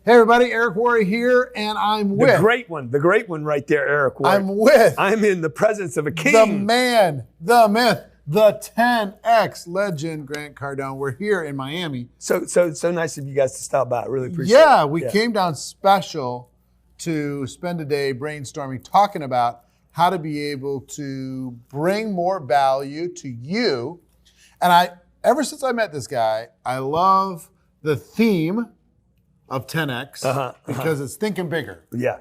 Hey everybody, Eric Worre here, and I'm with the great one right there, Eric Worre. I'm in the presence of a king. The man, the myth, the 10X legend, Grant Cardone. We're here in Miami. So nice of you guys to stop by. I really appreciate it. Yeah, we came down special to spend a day brainstorming, talking about how to be able to bring more value to you. And ever since I met this guy, I love the theme of 10X because it's thinking bigger. Yeah.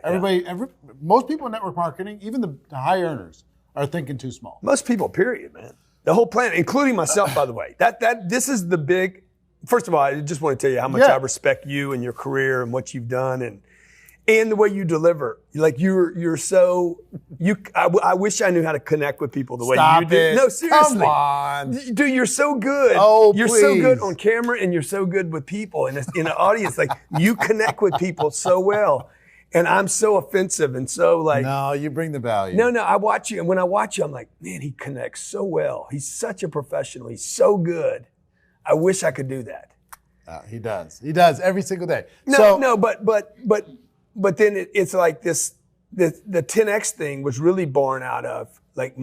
Most people in network marketing, even the high earners, are thinking too small. Most people, period, man. The whole planet, including myself, by the way. This is the big. First of all, I just want to tell you how much I respect you and your career and what you've done and the way you deliver. Like I wish I knew how to connect with people the way you do. No, seriously. Come on. Dude, you're so good. Oh, you're please. so good on camera and you're so good with people in an audience. Like you connect with people so well. And I'm so offensive and so like. No, you bring the value. No, I watch you. And when I watch you, I'm like, man, he connects so well. He's such a professional. He's so good. I wish I could do that. He does. He does every single day. But then it's like the 10X thing was really born out of like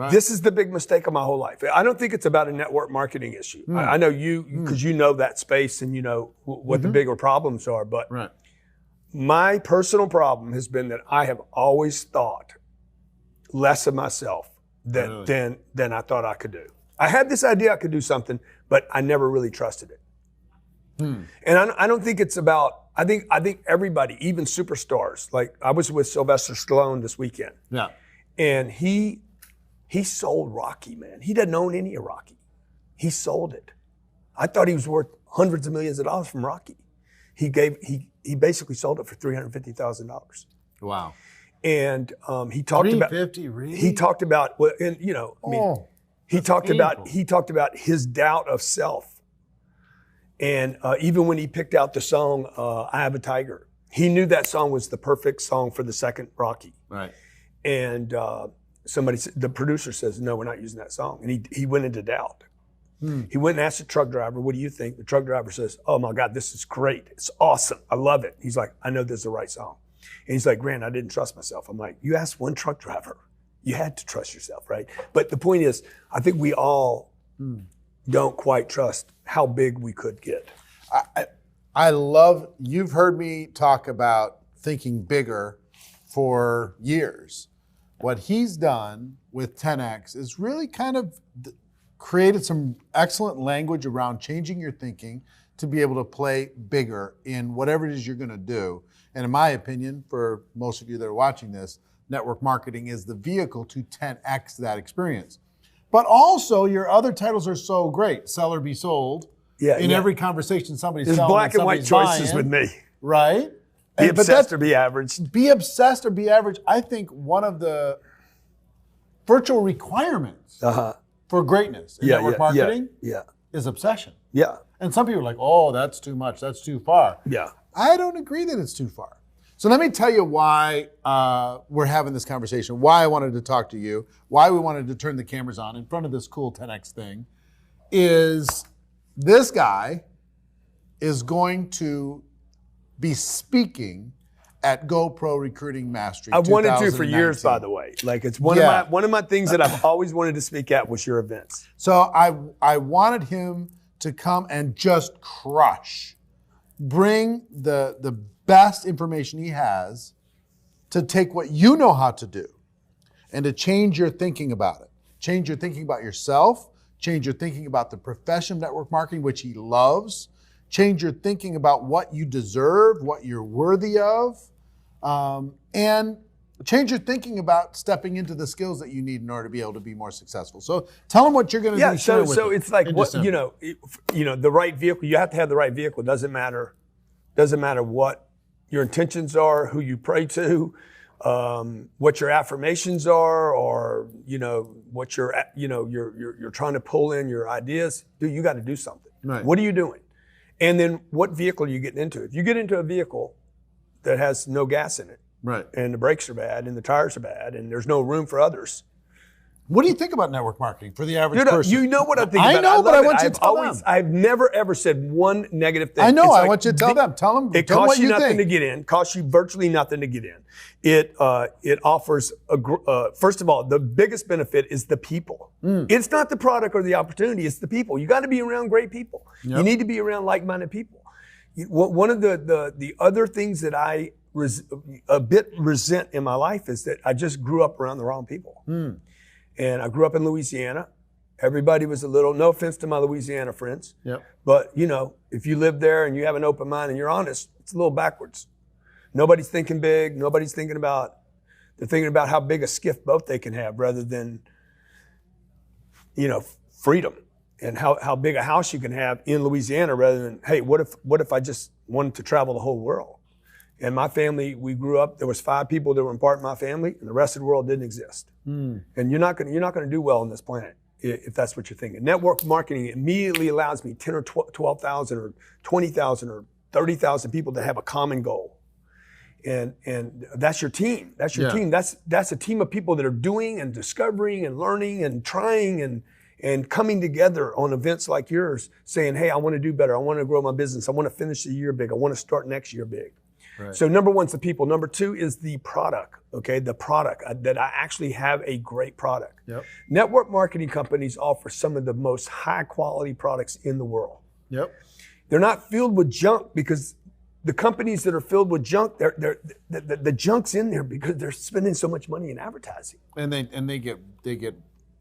this is the big mistake of my whole life. I don't think it's about a network marketing issue. I know you, because you know that space and you know what the bigger problems are. But my personal problem has been that I have always thought less of myself than I thought I could do. I had this idea I could do something, but I never really trusted it. And I don't think it's about, I think everybody, even superstars, like I was with Sylvester Stallone this weekend. Yeah. And he sold Rocky, man. He doesn't own any of Rocky. He sold it. I thought he was worth hundreds of millions of dollars from Rocky. He basically sold it for $350,000. Wow. And he talked about $350, really? He talked about he talked about his doubt of self. And even when he picked out the song, I Have a Tiger, he knew that song was the perfect song for the second Rocky. Right. And the producer says, no, we're not using that song. And he went into doubt. He went and asked the truck driver, what do you think? The truck driver says, oh my God, this is great. It's awesome. I love it. He's like, I know this is the right song. And he's like, Grant, I didn't trust myself. I'm like, you asked one truck driver. You had to trust yourself, right? But the point is, I think we all don't quite trust how big we could get. I love, you've heard me talk about thinking bigger for years. What he's done with 10X is really kind of created some excellent language around changing your thinking to be able to play bigger in whatever it is you're going to do. And in my opinion, for most of you that are watching this, network marketing is the vehicle to 10X that experience. But also, your other titles are so great. Sell or be sold. In every conversation, somebody's selling. There's black and white choices with me. Right? Be obsessed or be average. Be obsessed or be average. I think one of the virtual requirements for greatness in network marketing is obsession. Yeah. And some people are like, oh, that's too much. That's too far. Yeah. I don't agree that it's too far. So let me tell you why we're having this conversation, why I wanted to talk to you, why we wanted to turn the cameras on in front of this cool 10X thing, is this guy is going to be speaking at GoPro Recruiting Mastery. I wanted to for years, by the way. Like it's one of my things that I've always wanted to speak at was your events. So I wanted him to come and just crush, bring the best information he has to take what you know how to do and to change your thinking about it. Change your thinking about yourself, change your thinking about the profession of network marketing, which he loves, change your thinking about what you deserve, what you're worthy of, and change your thinking about stepping into the skills that you need in order to be able to be more successful. So tell them what you're going to do. So it's like what the right vehicle. You have to have the right vehicle. Doesn't matter what your intentions are, who you pray to, what your affirmations are, or what you're trying to pull in your ideas. Dude, you got to do something. Right. What are you doing? And then what vehicle are you getting into? If you get into a vehicle that has no gas in it, right, and the brakes are bad, and the tires are bad, and there's no room for others, What do you think about network marketing for the average person? You know what I think I about it. know, but I want you I've to tell them. I've never ever said one negative thing. I know. It's I like, want you to tell them. Tell them. It tell them costs what you nothing think. to get in. Costs you virtually nothing to get in. It offers first of all, the biggest benefit is the people. It's not the product or the opportunity. It's the people. You got to be around great people. Yep. You need to be around like-minded people. One of the other things that I a bit resent in my life is that I just grew up around the wrong people. And I grew up in Louisiana. Everybody was a little, no offense to my Louisiana friends, but if you live there and you have an open mind and you're honest, it's a little backwards. Nobody's thinking big. Nobody's thinking about, they're thinking about how big a skiff boat they can have rather than, freedom and how big a house you can have in Louisiana rather than, hey, what if I just wanted to travel the whole world? And my family, we grew up, there was 5 people that were in part of my family, and the rest of the world didn't exist. And you're not going to do well on this planet if that's what you're thinking. Network marketing immediately allows me 10 or 12,000 or 20,000 or 30,000 people that have a common goal. And that's your team. That's your team. That's a team of people that are doing and discovering and learning and trying and coming together on events like yours, saying, hey, I want to do better. I want to grow my business. I want to finish the year big. I want to start next year big. Right. So number 1's the people. Number 2 is the product, okay? The product, that I actually have a great product. Yep. Network marketing companies offer some of the most high quality products in the world. Yep. They're not filled with junk because the companies that are filled with junk, the junk's in there because they're spending so much money in advertising. And they get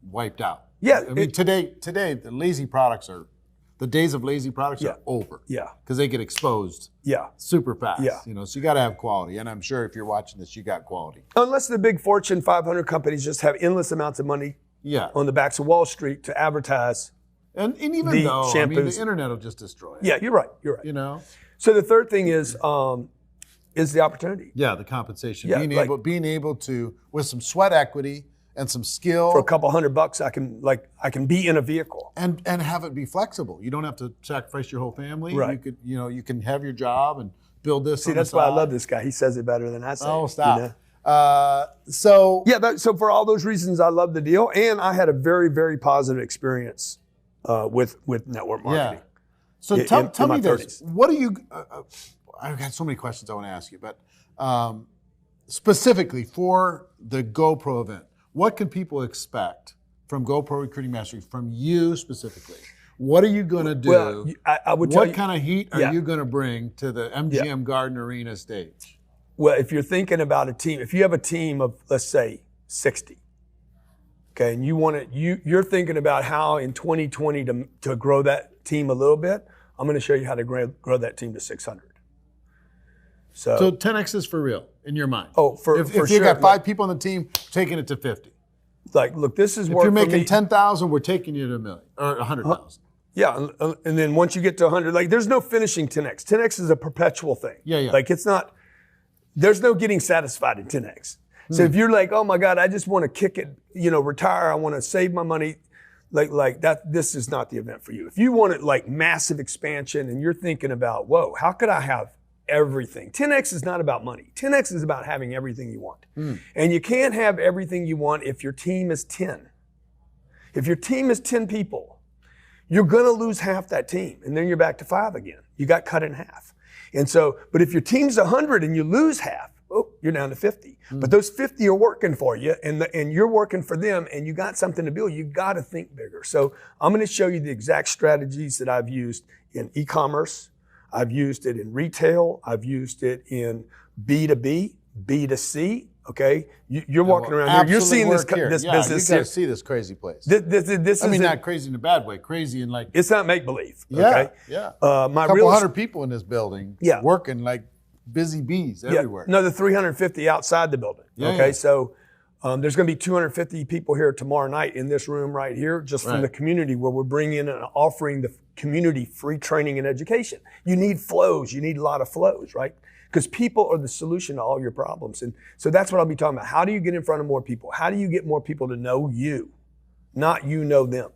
wiped out. Yeah. I mean, today the lazy products are, the days of lazy products are over. Yeah. Because they get exposed super fast. Yeah. So you got to have quality. And I'm sure if you're watching this, you got quality. Unless the big Fortune 500 companies just have endless amounts of money on the backs of Wall Street to advertise. And even the though, shampoos. I mean, the internet will just destroy it. Yeah, you're right. So the third thing is the opportunity. Yeah, the compensation. Yeah, being able to, with some sweat equity, and some skill. For a couple $100, I can be in a vehicle. And have it be flexible. You don't have to sacrifice your whole family. Right. You can have your job and build this. See, that's why I love this guy. He says it better than I say. Oh, stop. So for all those reasons, I love the deal. And I had a very, very positive experience with network marketing. Yeah. So tell me 30s. this. What do you, I've got so many questions I want to ask you, but specifically for the GoPro event, what can people expect from GoPro Recruiting Mastery, from you specifically? What are you going to do? Well, I would tell you. What kind of heat are you going to bring to the MGM Garden Arena stage? Well, if you're thinking about a team, if you have a team of, let's say, 60, okay, and you're thinking about how in 2020 to grow that team a little bit, I'm going to show you how to grow that team to 600. So 10X is for real in your mind. Oh, for if sure. you got 5 people on the team, taking it to 50. Like, look, this is if work you're for making me. 10,000, we're taking you to a million or 100,000. Yeah, and then once you get to 100, like, there's no finishing 10X. 10X is a perpetual thing. Yeah. Like, it's not. There's no getting satisfied in 10X. So if you're like, oh my God, I just want to kick it, retire, I want to save my money, like that, this is not the event for you. If you want it like massive expansion and you're thinking about, whoa, how could I have everything? 10X is not about money. 10X is about having everything you want. And you can't have everything you want if your team is 10. If your team is 10 people, you're going to lose half that team. And then you're back to 5 again. You got cut in half. And so, but if your team's 100 and you lose half, you're down to 50. But those 50 are working for you and you're working for them and you got something to build. You got to think bigger. So I'm going to show you the exact strategies that I've used in e-commerce. I've used it in retail. I've used it in B2B, B2C. Okay, you're walking around here. You're seeing this business. You got to see this crazy place. This I mean, not crazy in a bad way. Crazy in like it's not make believe. Yeah, okay? yeah. My couple hundred people in this building. Yeah. Working like busy bees everywhere. No, the 350 outside the building. Yeah, okay, yeah. So there's going to be 250 people here tomorrow night in this room right here, just from the community, where we're bringing in and offering the community free training and education. You need flows. You need a lot of flows, right? Because people are the solution to all your problems. And so that's what I'll be talking about. How do you get in front of more people? How do you get more people to know you, not you know them?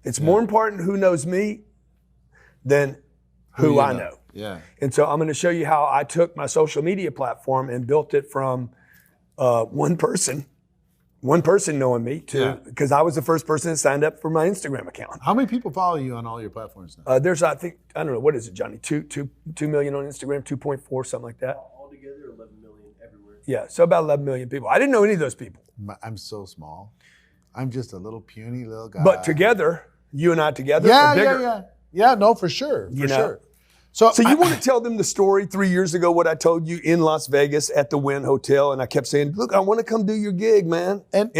It's more important who knows me than who I know. Yeah. And so I'm going to show you how I took my social media platform and built it from one person One person knowing me too, because I was the first person that signed up for my Instagram account. How many people follow you on all your platforms now? There's, I don't know, what is it, Johnny? 2 million on Instagram, 2.4, something like that. Altogether, 11 million everywhere. Yeah, so about 11 million people. I didn't know any of those people. I'm so small. I'm just a little puny little guy. But together, you and I together, are bigger. Yeah, no, for sure, for sure. So you want to tell them the story 3 years ago, what I told you in Las Vegas at the Wynn Hotel, and I kept saying, look, I want to come do your gig, man. And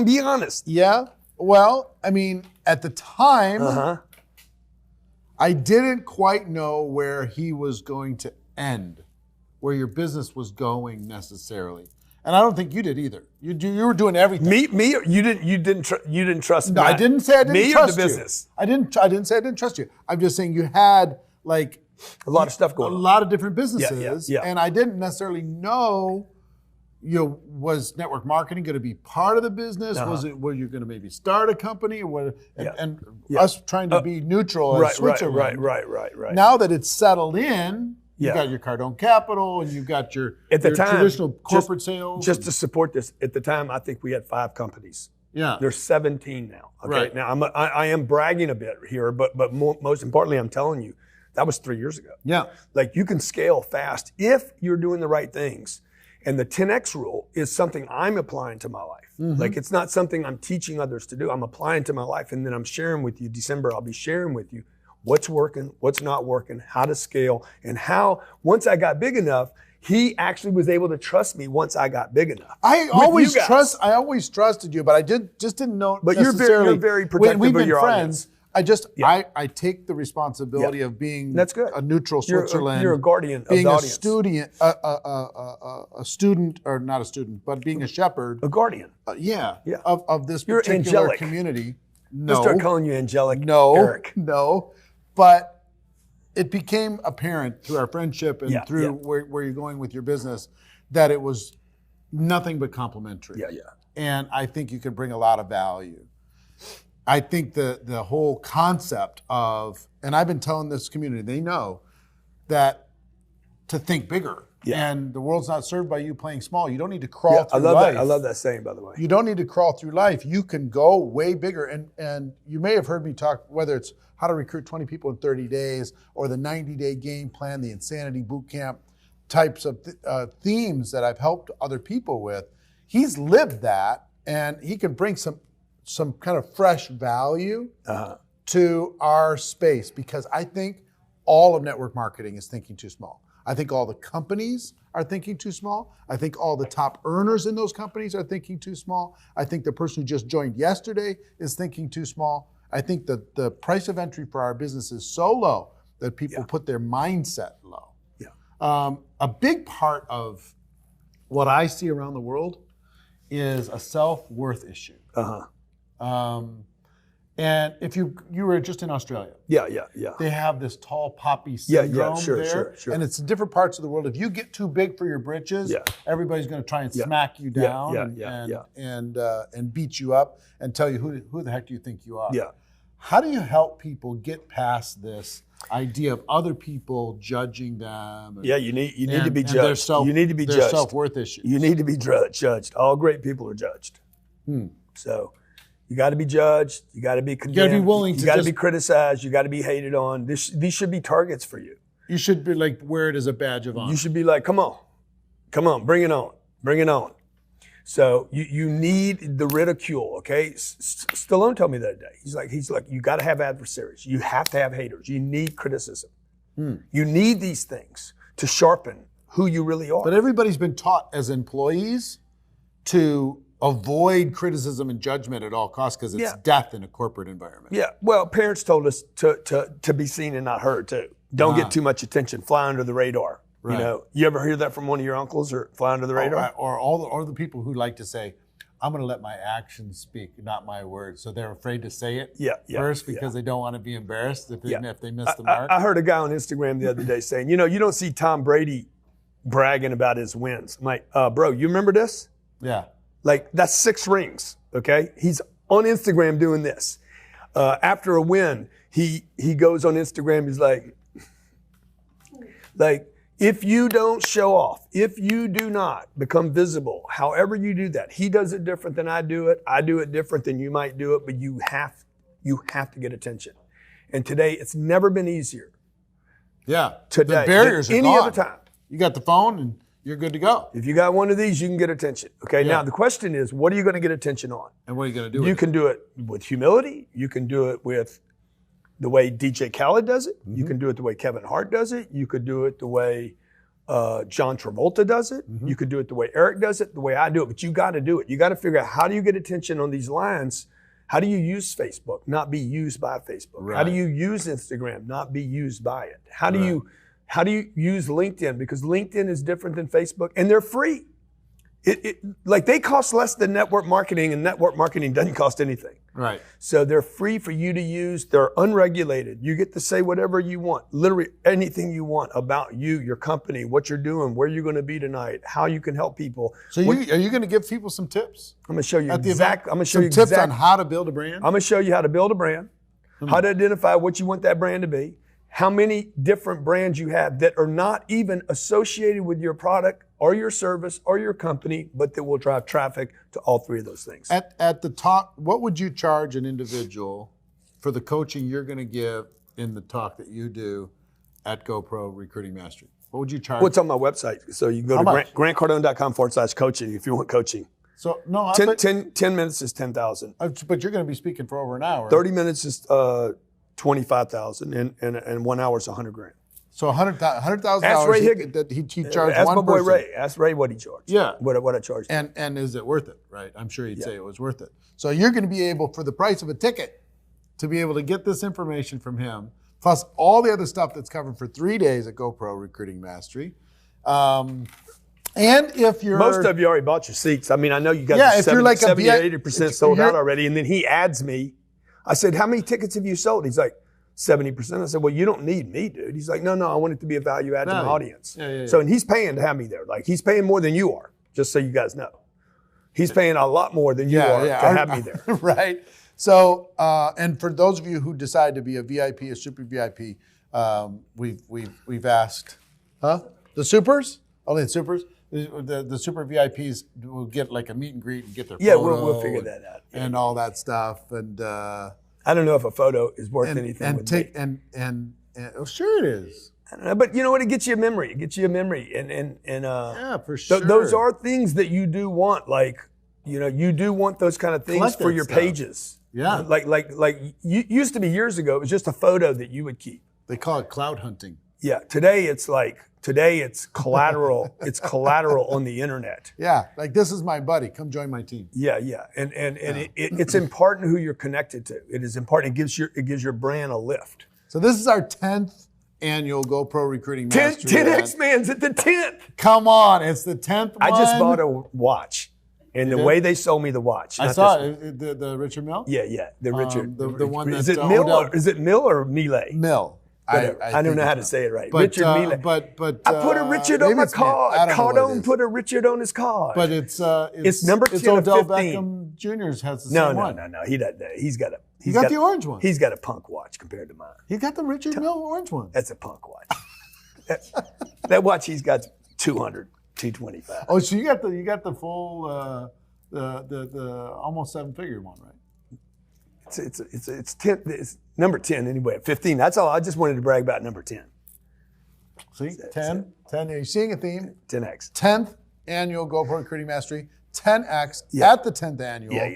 be honest. Yeah. Well, I mean, at the time, I didn't quite know where he was going to end, where your business was going necessarily. And I don't think you did either. You were doing everything. Me, you didn't trust me. No, I didn't say I didn't trust or the business. I didn't say I didn't trust you. I'm just saying you had like a lot of stuff going on. A lot of different businesses. Yeah. And I didn't necessarily know, was network marketing going to be part of the business? Were you going to maybe start a company or what? And us trying to be neutral as Switzerland. Right. Now that it's settled in, you got your Cardone Capital and you've got your traditional corporate sales. Just to support this, at the time, I think we had 5 companies. Yeah. There's 17 now. Okay. Right. Now I am bragging a bit here, but most importantly, I'm telling you, that was 3 years ago. Yeah. Like you can scale fast if you're doing the right things. And the 10X rule is something I'm applying to my life. Mm-hmm. Like it's not something I'm teaching others to do. I'm applying to my life. And then I'm sharing with you, December, I'll be sharing with you what's working, what's not working, how to scale, and how once I got big enough, he actually was able to trust me once I got big enough. I always trusted you, but I just didn't know. But you're very protective we've of been your friends. audience. I take the responsibility of being That's good. a neutral Switzerland. You're a guardian of the audience. Being a student, or not a student, but being a shepherd. A guardian. Of this You're particular angelic. community. I'll start calling you angelic. Eric. No. But it became apparent through our friendship and through where you're going with your business that it was nothing but complimentary. Yeah. And I think you can bring a lot of value. I think the whole concept of, and I've been telling this community, they know that to think bigger. Yeah. And the world's not served by you playing small. You don't need to crawl through life. I love that saying, by the way. You don't need to crawl through life. You can go way bigger. And you may have heard me talk, whether it's how to recruit 20 people in 30 days or the 90-day game plan, the insanity boot camp types of themes that I've helped other people with. He's lived that, and he can bring some kind of fresh value to our space, because I think all of network marketing is thinking too small. I think all the companies are thinking too small. I think all the top earners in those companies are thinking too small. I think the person who just joined yesterday is thinking too small. I think that the price of entry for our business is so low that people put their mindset low. Yeah. A big part of what I see around the world is a self-worth issue. And if you were just in Australia, they have this tall poppy syndrome there, and it's in different parts of the world. If you get too big for your britches, everybody's going to try and smack you down and beat you up and tell you who the heck do you think you are. Yeah. How do you help people get past this idea of other people judging them? You need to be judged. You need to be judged. Self-worth issues. You need to be judged. All great people are judged. So you got to be judged. You got to be condemned. You got to be willing to. You got to be criticized. You got to be hated on. These should be targets for you. You should be like, wear it as a badge of honor. You should be like, come on, bring it on. So you need the ridicule, okay? Stallone told me the other day. He's like, you got to have adversaries. You have to have haters. You need criticism. You need these things to sharpen who you really are. But everybody's been taught as employees to avoid criticism and judgment at all costs, because it's death in a corporate environment. Yeah. Well, parents told us to be seen and not heard too. Don't get too much attention. Fly under the radar. Right. You know, you ever hear that from one of your uncles, or fly under the radar? Or the people who like to say, I'm going to let my actions speak, not my words. So they're afraid to say it first because they don't want to be embarrassed if they miss the mark. I heard a guy on Instagram the other day saying, you don't see Tom Brady bragging about his wins. I'm like, bro, you remember this? Yeah. Like, that's 6 rings, okay? He's on Instagram doing this. After a win, he goes on Instagram, he's like, If you don't show off, if you do not become visible, however you do that, he does it different than I do it different than you might do it, but you have to get attention. And today, it's never been easier. Yeah. Today, the barriers than are any gone. other time. You got the phone and you're good to go. If you got one of these, you can get attention. Okay, Yeah. now the question is, what are you going to get attention on? And what are you going to do You with can do it with humility. You can do it with the way DJ Khaled does it. You can do it the way Kevin Hart does it. You could do it the way John Travolta does it. You could do it the way Eric does it, the way I do it. But you got to do it. You got to figure out, how do you get attention on these lines? How do you use Facebook, not be used by Facebook? Right. How do you use Instagram, not be used by it? How do you use LinkedIn? Because LinkedIn is different than Facebook, and they're free. Like they cost less than network marketing, and network marketing doesn't cost anything. Right. So they're free for you to use. They're unregulated. You get to say whatever you want, literally anything you want about you, your company, what you're doing, where you're going to be tonight, how you can help people. So are you going to give people some tips? I'm going to show you at the event? I'm going to show you tips on how to build a brand. I'm going to show you how to build a brand, how to identify what you want that brand to be, how many different brands you have that are not even associated with your product or your service or your company, but that will drive traffic to all three of those things. At the talk, what would you charge an individual for the coaching you're going to give in the talk that you do at GoPro Recruiting Mastery? What would you charge? Well, it's on my website. So you can go to grantcardone.com/coaching if you want coaching. So no, 10 minutes is $10,000. But you're going to be speaking for over an hour. 30 minutes is $25,000, and 1 hour is $100,000. So $100,000. Ask Ray Higgins. That he charged Ask one my boy person. Ray. Ask Ray what he charged. Yeah. What I charged. And is it worth it? Right. I'm sure he'd say it was worth it. So you're going to be able, for the price of a ticket, to be able to get this information from him, plus all the other stuff that's covered for 3 days at GoPro Recruiting Mastery. And if you're... Most of you already bought your seats. I mean, I know you guys are 70 or 80% sold out already. And then he adds me. I said, how many tickets have you sold? He's like, 70%. I said, well, you don't need me, dude. He's like, no, I want it to be a value add to my audience. Yeah. So, and he's paying to have me there. Like, he's paying more than you are, just so you guys know. He's paying a lot more than you are to have me there. Right. So, and for those of you who decide to be a VIP, a super VIP, we've asked, the supers? Only the supers? The super VIPs will get like a meet and greet and get their photo. We'll figure that out. And all that stuff. And I don't know if a photo is worth anything. Sure it is. I don't know, but you know what? It gets you a memory. It gets you a memory, and yeah, for sure. Those are things that you do want. Like, you know, you do want those kind of things Collect for that your stuff. Like Yeah. Like you used to be years ago. It was just a photo that you would keep. They call it cloud hunting. Yeah. Today it's collateral. It's collateral on the internet. Yeah. Like, this is my buddy. Come join my team. Yeah. And it's important who you're connected to. It is important. It gives your brand a lift. So this is our 10th annual GoPro Recruiting Mastery. 10X Man's at the 10th. Come on, it's the 10th one. I just bought a watch, and the way they sold me the watch. I saw it. The Richard Mill. Yeah. The Richard. The one is that it Mill Odell- or is it Mill or Miele? Mill. I don't know how to say it right. But, Richard Miele. But I put a Richard on maybe my it's Mill. card. I don't know what it Cardone is. put a Richard on his card. But it's number 10 of Odell 15. Beckham Jr.'s has the No. same one. He doesn't. He's got the orange one. He's got a punk watch compared to mine. He got the Richard Mill orange one. That's a punk watch. that watch he's got 200, 225. Oh, so you got the full the almost 7-figure one, right? It's 10. It's number 10 anyway. At 15. That's all. I just wanted to brag about number 10. See, 10. You're seeing a theme. 10X. 10th annual GoPro Recruiting Mastery. 10X at the 10th annual. Yeah.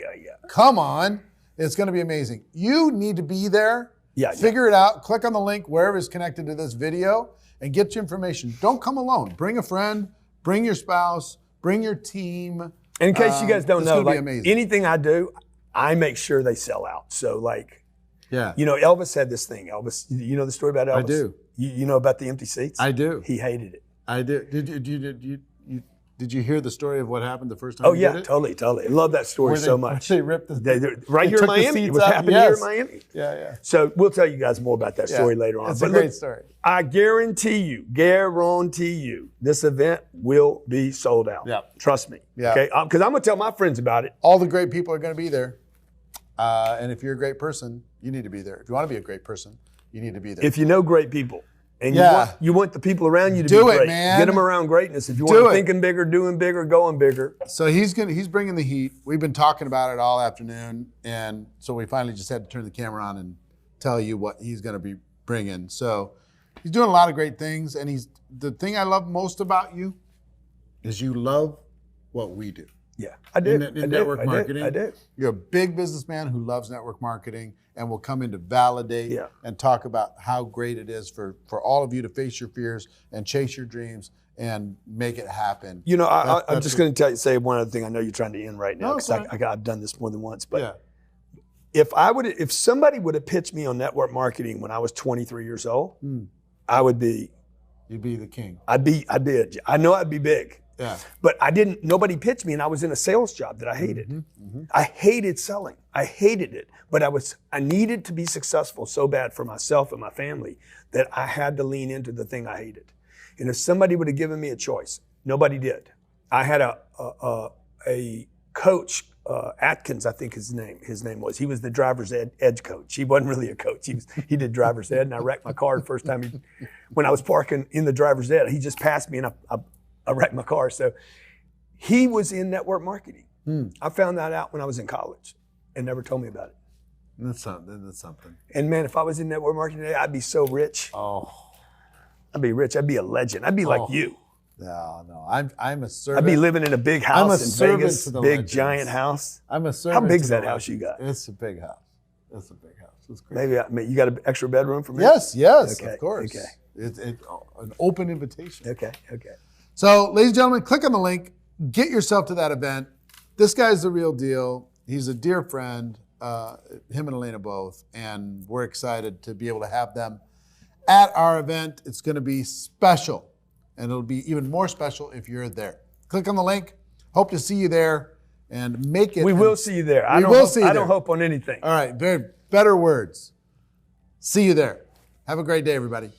Come on. It's going to be amazing. You need to be there. Yeah. Figure it out. Click on the link wherever it's connected to this video and get your information. Don't come alone. Bring a friend. Bring your spouse. Bring your team. And in case you guys don't know, like, anything I do, I make sure they sell out. So, like, yeah, you know, Elvis had this thing. Elvis, you know the story about Elvis? I do. You know about the empty seats? I do. He hated it. I do. Did you hear the story of what happened the first time? You did it? Totally. I love that story so much. They ripped right here in Miami. It was happening here in Miami. Yeah. So we'll tell you guys more about that story later on. It's a great story. I guarantee you, this event will be sold out. Yeah. Trust me. Yeah. Okay. Because I'm going to tell my friends about it. All the great people are going to be there. And if you're a great person, you need to be there. If you want to be a great person, you need to be there. If you know great people. And Yeah. you want the people around you to Do be it, great. man. Get them around greatness. If you Do want it. thinking bigger, doing bigger, going bigger. So he's bringing the heat. We've been talking about it all afternoon, and so we finally just had to turn the camera on and tell you what he's going to be bringing. So he's doing a lot of great things, and the thing I love most about you is you love what we do. Yeah, I do. In network marketing. I do. You're a big businessman who loves network marketing and will come in to validate and talk about how great it is for all of you to face your fears and chase your dreams and make it happen. You know, I'm just going to say one other thing. I know you're trying to end right now because I've done this more than once. But if somebody would have pitched me on network marketing when I was 23 years old, I would be. You'd be the king. I know I'd be big. Yeah. But nobody pitched me, and I was in a sales job that I hated. I hated selling. I hated it. But I needed to be successful so bad for myself and my family that I had to lean into the thing I hated. And if somebody would have given me a choice, nobody did. I had a coach, Atkins, I think his name was. He was the driver's edge coach. He wasn't really a coach. He did driver's ed, and I wrecked my car the first time when I was parking in the driver's ed. He just passed me, and I wrecked my car. So he was in network marketing. I found that out when I was in college and never told me about it. That's something. And man, if I was in network marketing today, I'd be so rich. Oh. I'd be rich. I'd be a legend. I'd be like you. No. I'm a servant. I'd be living in a big house in Vegas, to the big legends. giant house. I'm a servant. How big's to the that house you legends. got? It's a big house. It's great. Maybe you got an extra bedroom for me? Yes, Okay, of course. okay. It's an open invitation. Okay. So, ladies and gentlemen, click on the link. Get yourself to that event. This guy's the real deal. He's a dear friend, him and Elena both, and we're excited to be able to have them at our event. It's going to be special, and it'll be even more special if you're there. Click on the link. Hope to see you there, and make it. We will see you there. I don't hope on anything. All right, better words. See you there. Have a great day, everybody.